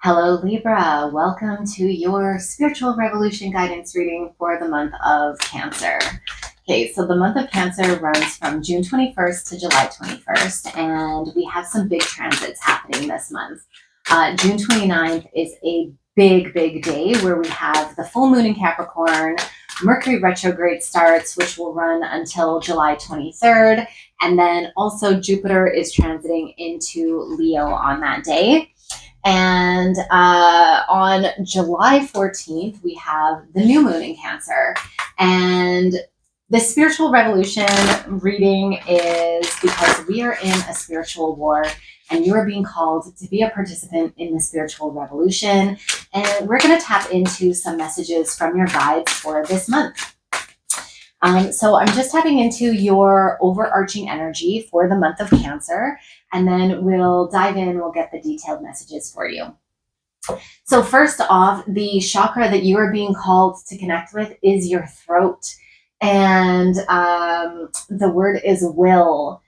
Hello, Libra. Welcome to your spiritual revolution guidance reading for the month of Cancer. Okay, so the month of Cancer runs from June 21st to July 21st, and we have some big transits happening this month. June 29th is a big day where we have the full moon in Capricorn. Mercury retrograde starts, which will run until July 23rd. And then also Jupiter is transiting into Leo on that day. And on July 14th, we have the new moon in Cancer. And the spiritual revolution reading is because we are in a spiritual war and you are being called to be a participant in the spiritual revolution. And we're going to tap into some messages from your guides for this month. So I'm just tapping into your overarching energy for the month of Cancer, and then we'll dive in, we'll get the detailed messages for you. So first off, the chakra that you are being called to connect with is your throat. And the word is will,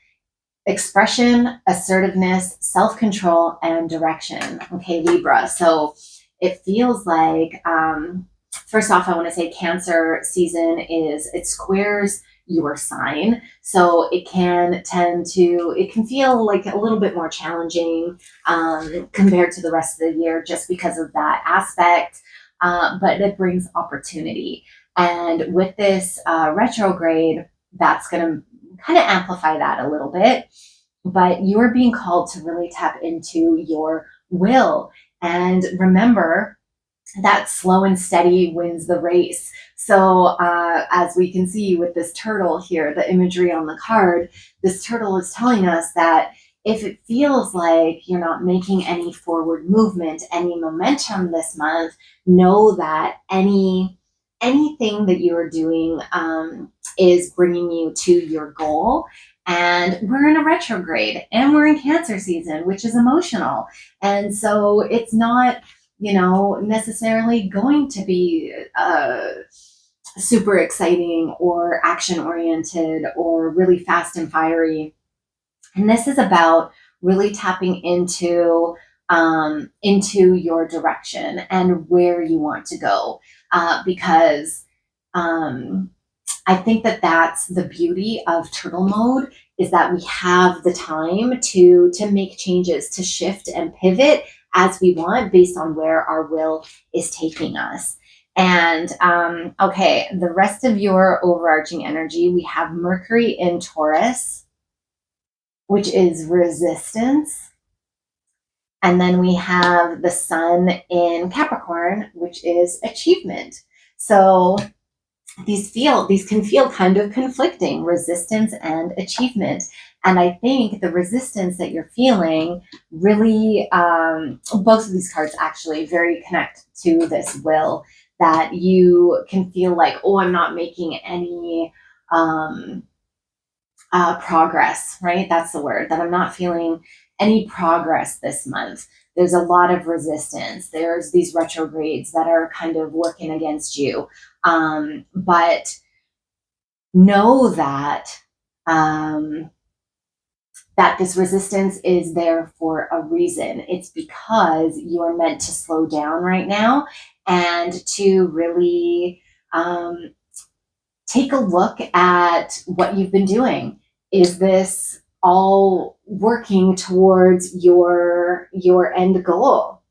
expression, assertiveness, self-control, and direction. Okay, Libra. So it feels like, first off, I want to say Cancer season it squares your sign. So it can feel like a little bit more challenging compared to the rest of the year just because of that aspect. But it brings opportunity. And with this retrograde, that's going to kind of amplify that a little bit. But you're being called to really tap into your will. And remember, that slow and steady wins the race. So as we can see with this turtle here, the imagery on the card, this turtle is telling us that if it feels like you're not making any forward movement, any momentum this month, know that anything that you are doing is bringing you to your goal. And we're in a retrograde and we're in Cancer season, which is emotional. And so it's not necessarily going to be super exciting or action oriented or really fast and fiery. And this is about really tapping into your direction and where you want to go, because I think that that's the beauty of turtle mode, is that we have the time to make changes, to shift and pivot as we want based on where our will is taking us. And okay, the rest of your overarching energy, we have Mercury in Taurus, which is resistance. And then we have the sun in Capricorn, which is achievement. So these can feel kind of conflicting, resistance and achievement. And I think the resistance that you're feeling really, both of these cards actually very connect to this will, that you can feel like, oh, I'm not making any progress, right? That's the word, that I'm not feeling any progress this month. There's a lot of resistance. There's these retrogrades that are kind of working against you. But know that that this resistance is there for a reason. It's because you are meant to slow down right now and to really take a look at what you've been doing. Is this all working towards your end goal?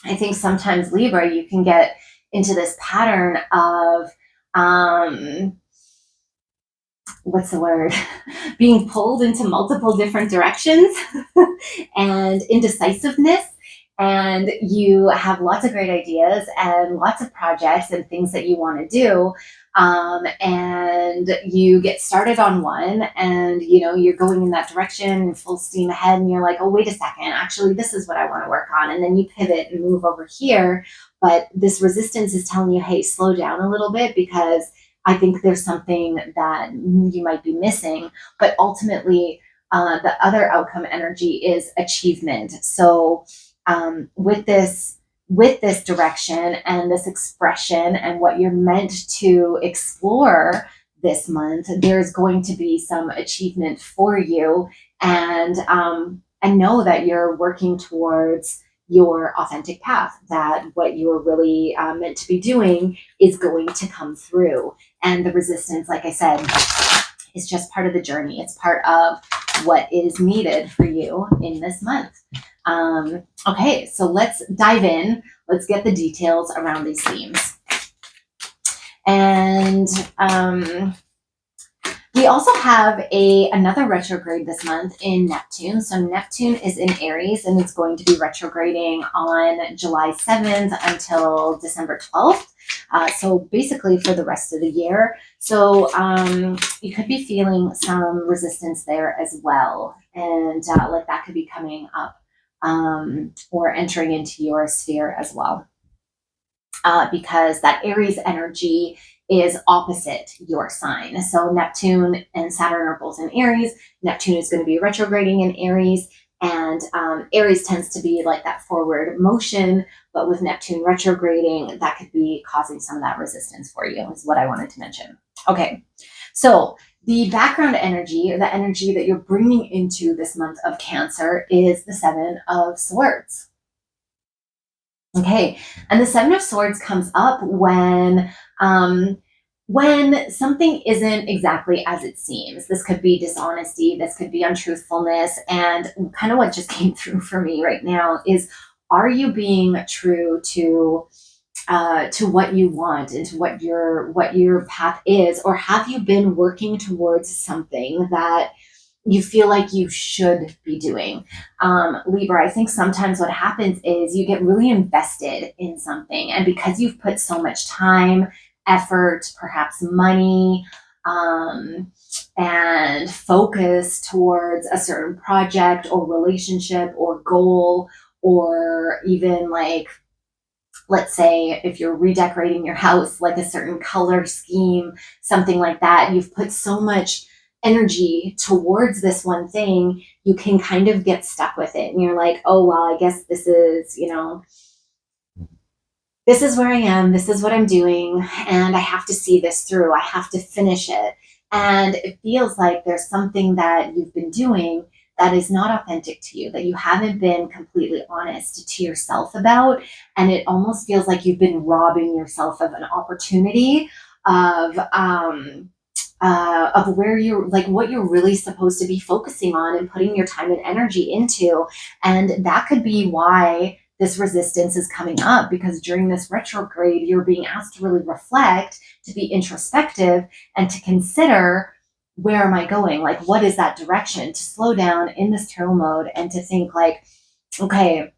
I think sometimes, Libra, you can get into this pattern of what's the word? Being pulled into multiple different directions and indecisiveness. And you have lots of great ideas and lots of projects and things that you want to do. And you get started on one and, you're going in that direction full steam ahead. And you're like, oh, wait a second, actually, this is what I want to work on. And then you pivot and move over here. But this resistance is telling you, hey, slow down a little bit, because I think there's something that you might be missing. But ultimately, the other outcome energy is achievement. So with this direction and this expression and what you're meant to explore this month, there's going to be some achievement for you. And know that you're working towards your authentic path, that what you're really meant to be doing is going to come through. And the resistance, like I said, is just part of the journey. It's part of what is needed for you in this month. Okay, so let's dive in. Let's get the details around these themes. And we also have another retrograde this month in Neptune. So Neptune is in Aries, and it's going to be retrograding on July 7th until December 12th. So basically for the rest of the year. So you could be feeling some resistance there as well. And like that could be coming up or entering into your sphere as well. Because that Aries energy is opposite your sign. So Neptune and Saturn are both in Aries. Neptune is going to be retrograding in Aries. And Aries tends to be like that forward motion, but with Neptune retrograding, that could be causing some of that resistance for you, is what I wanted to mention. Okay, so the background energy, or the energy that you're bringing into this month of Cancer, is the Seven of Swords. Okay, and the Seven of Swords comes up when something isn't exactly as it seems. This could be dishonesty, this could be untruthfulness, and kind of what just came through for me right now is, are you being true to what you want and to what your path is, or have you been working towards something that you feel like you should be doing? Libra, I think sometimes what happens is you get really invested in something, and because you've put so much time, effort, perhaps money, and focus towards a certain project or relationship or goal, or even like, let's say if you're redecorating your house, like a certain color scheme, something like that, you've put so much energy towards this one thing, you can kind of get stuck with it. And you're like, oh, well, I guess this is, this is where I am, this is what I'm doing, and I have to see this through, I have to finish it. And it feels like there's something that you've been doing that is not authentic to you, that you haven't been completely honest to yourself about. And it almost feels like you've been robbing yourself of an opportunity of where you're, like, what you're really supposed to be focusing on and putting your time and energy into. And that could be why this resistance is coming up, because during this retrograde, you're being asked to really reflect, to be introspective, and to consider, where am I going? Like, what is that direction? To slow down in this tarot mode and to think like, okay,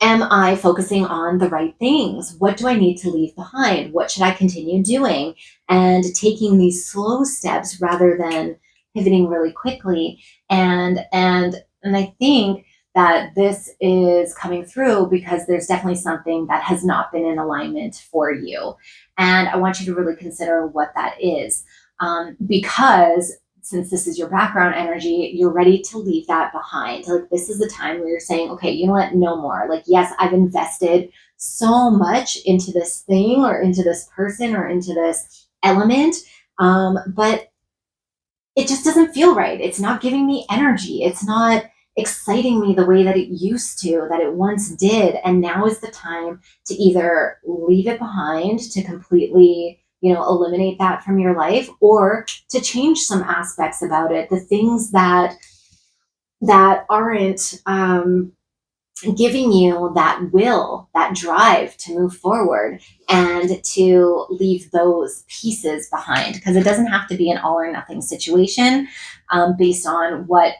am I focusing on the right things? What do I need to leave behind? What should I continue doing? And taking these slow steps rather than pivoting really quickly. And I think that this is coming through because there's definitely something that has not been in alignment for you. And I want you to really consider what that is. Because since this is your background energy, you're ready to leave that behind. Like, this is the time where you're saying, okay, you know what, no more. Like, yes, I've invested so much into this thing or into this person or into this element, but it just doesn't feel right. It's not giving me energy. It's not exciting me the way that it used to, that it once did. And now is the time to either leave it behind, to completely, eliminate that from your life, or to change some aspects about it. The things that aren't giving you that will, that drive to move forward, and to leave those pieces behind. Because it doesn't have to be an all or nothing situation, based on what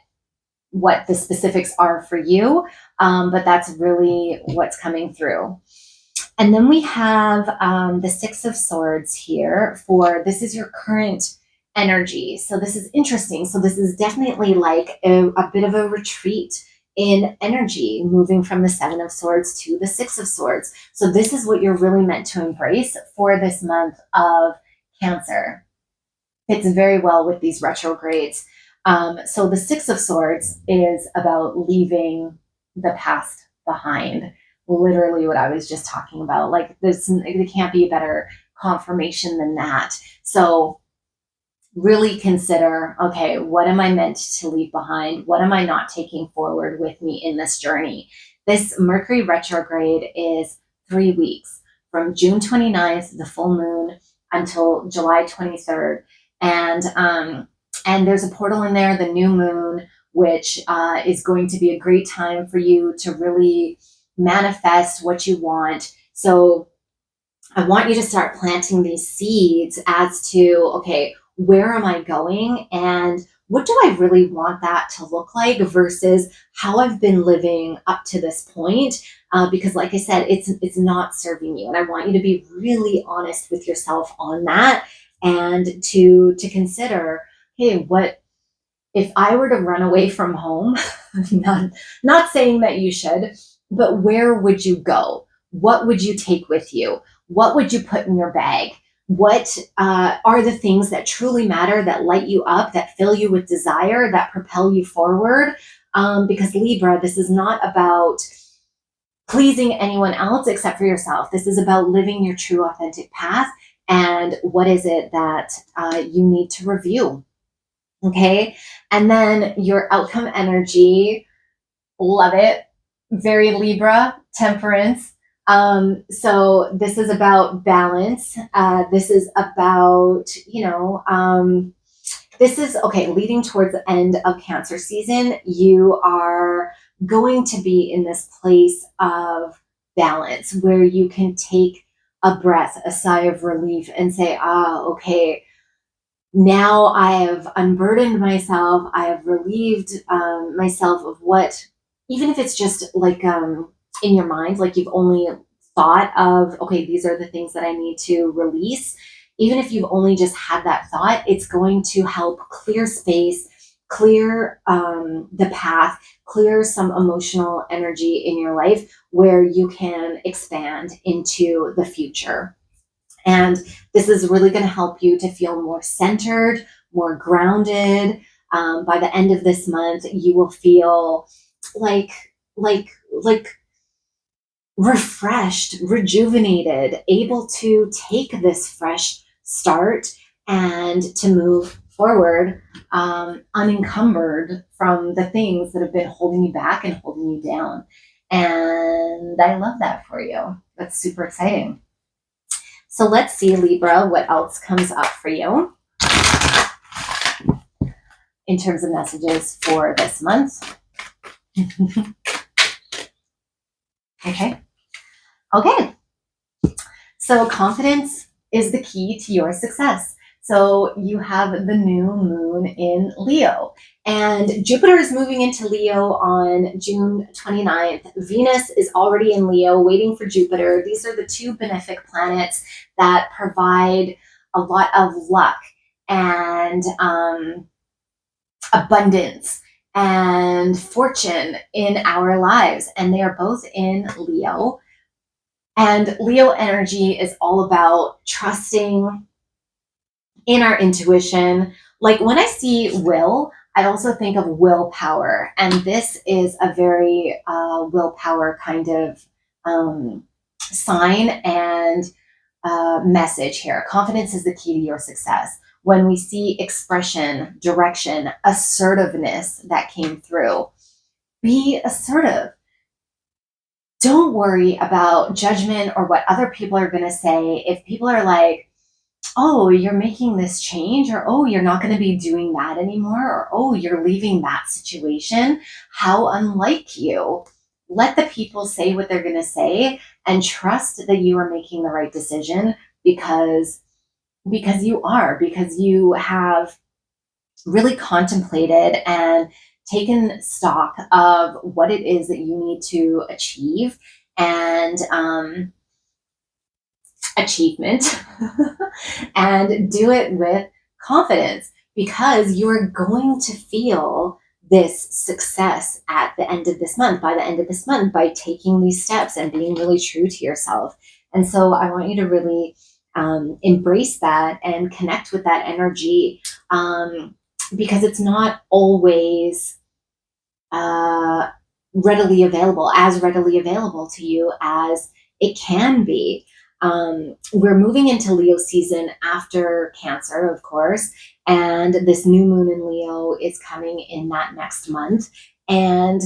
the specifics are for you. But that's really what's coming through. And then we have the Six of Swords here this is your current energy. So this is interesting. So this is definitely like a bit of a retreat in energy, moving from the Seven of Swords to the Six of Swords. So this is what you're really meant to embrace for this month of Cancer. Fits very well with these retrogrades. So the Six of Swords is about leaving the past behind. Literally what I was just talking about. Like, this, it can't be a better confirmation than that. So really consider, okay, what am I meant to leave behind? What am I not taking forward with me in this journey? This Mercury retrograde is 3 weeks, from June 29th, the full moon, until July 23rd. And there's a portal in there, the new moon, which is going to be a great time for you to really manifest what you want. So I want you to start planting these seeds as to, okay, where am I going and what do I really want that to look like versus how I've been living up to this point? Because like I said, it's not serving you. And I want you to be really honest with yourself on that and to consider, hey, what if I were to run away from home? Not saying that you should, but where would you go? What would you take with you? What would you put in your bag? What are the things that truly matter, that light you up, that fill you with desire, that propel you forward? Because Libra, this is not about pleasing anyone else except for yourself. This is about living your true authentic path. And what is it that you need to review? Okay. And then your outcome energy, love it. Very Libra, temperance. So this is about balance. This is about, this is okay, leading towards the end of Cancer season. You are going to be in this place of balance where you can take a breath, a sigh of relief, and say, okay, now I have unburdened myself. I have relieved myself of what, even if it's just like in your mind, like you've only thought of, okay, these are the things that I need to release. Even if you've only just had that thought, it's going to help clear space, clear the path, clear some emotional energy in your life where you can expand into the future. And this is really going to help you to feel more centered, more grounded. By the end of this month, you will feel like refreshed, rejuvenated, able to take this fresh start and to move forward, unencumbered from the things that have been holding you back and holding you down. And I love that for you. That's super exciting. So let's see, Libra, what else comes up for you in terms of messages for this month. Okay. So confidence is the key to your success. So you have the new moon in Leo, and Jupiter is moving into Leo on June 29th. Venus is already in Leo waiting for Jupiter. These are the two benefic planets that provide a lot of luck and abundance and fortune in our lives. And they are both in Leo. And Leo energy is all about trusting in our intuition. Like when I see will, I also think of willpower. And this is a very willpower kind of sign and message here. Confidence is the key to your success. When we see expression, direction, assertiveness that came through, be assertive. Don't worry about judgment or what other people are going to say. If people are like, oh, you're making this change, or oh, you're not going to be doing that anymore, or oh, you're leaving that situation, how unlike you. Let the people say what they're going to say and trust that you are making the right decision because you have really contemplated and taken stock of what it is that you need to achieve and achievement and do it with confidence because you're going to feel this success at the end of this month, by the end of this month, by taking these steps and being really true to yourself. And so I want you to really embrace that and connect with that energy because it's not always readily available to you as it can be. We're moving into Leo season after Cancer, of course, and this new moon in Leo is coming in that next month. And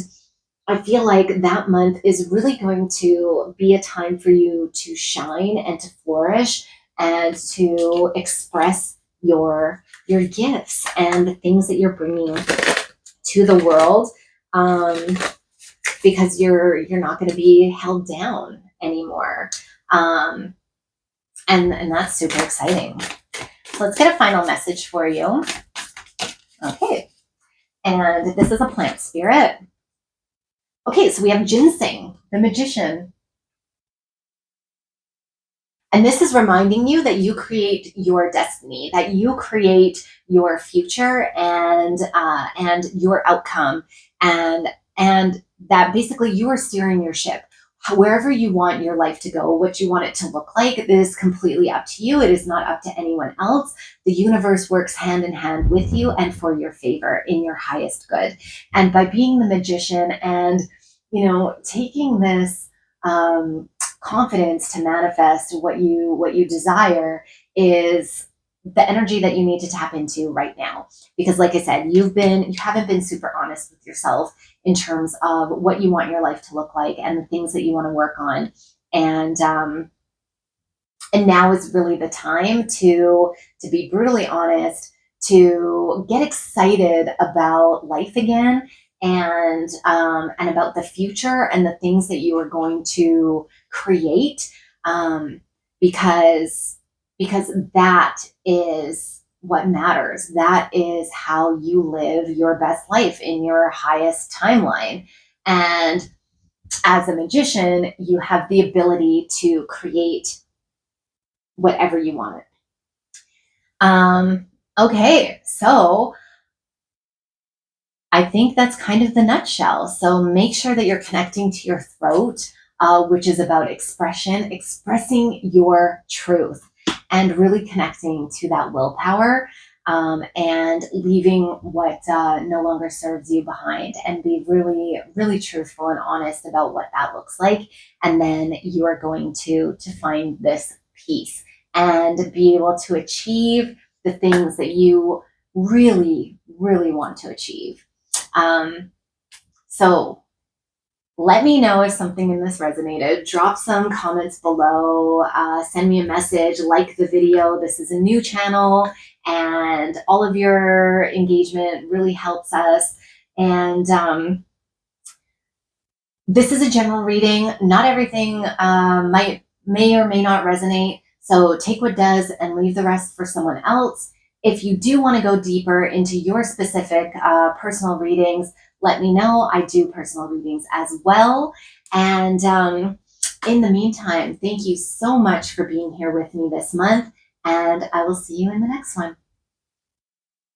I feel like that month is really going to be a time for you to shine and to flourish and to express your gifts and the things that you're bringing to the world, um, because you're not going to be held down anymore, um, and that's super exciting. So let's get a final message for you. Okay, and this is a plant spirit. Okay, so we have ginseng, the magician. And this is reminding you that you create your destiny, that you create your future and your outcome, and that basically you are steering your ship. Wherever you want your life to go, what you want it to look like, it is completely up to you. It is not up to anyone else. The universe works hand in hand with you and for your favor in your highest good. And by being the magician and, taking this, confidence to manifest what you desire is the energy that you need to tap into right now, because like I said, you haven't been super honest with yourself in terms of what you want your life to look like and the things that you want to work on, and now is really the time to be brutally honest, to get excited about life again, and about the future and the things that you are going to create, because that is what matters. That is how you live your best life in your highest timeline. And as a magician, you have the ability to create whatever you want. Okay, so I think that's kind of the nutshell. So make sure that you're connecting to your throat, which is about expression, expressing your truth, and really connecting to that willpower, and leaving what no longer serves you behind, and be really, really truthful and honest about what that looks like. And then you are going to find this peace and be able to achieve the things that you really, really want to achieve. So let me know if something in this resonated. Drop some comments below, send me a message, like the video. This is a new channel, and all of your engagement really helps us. And this is a general reading. Not everything may or may not resonate. So take what does and leave the rest for someone else. If you do want to go deeper into your specific personal readings, let me know. I do personal readings as well. And in the meantime, thank you so much for being here with me this month, and I will see you in the next one.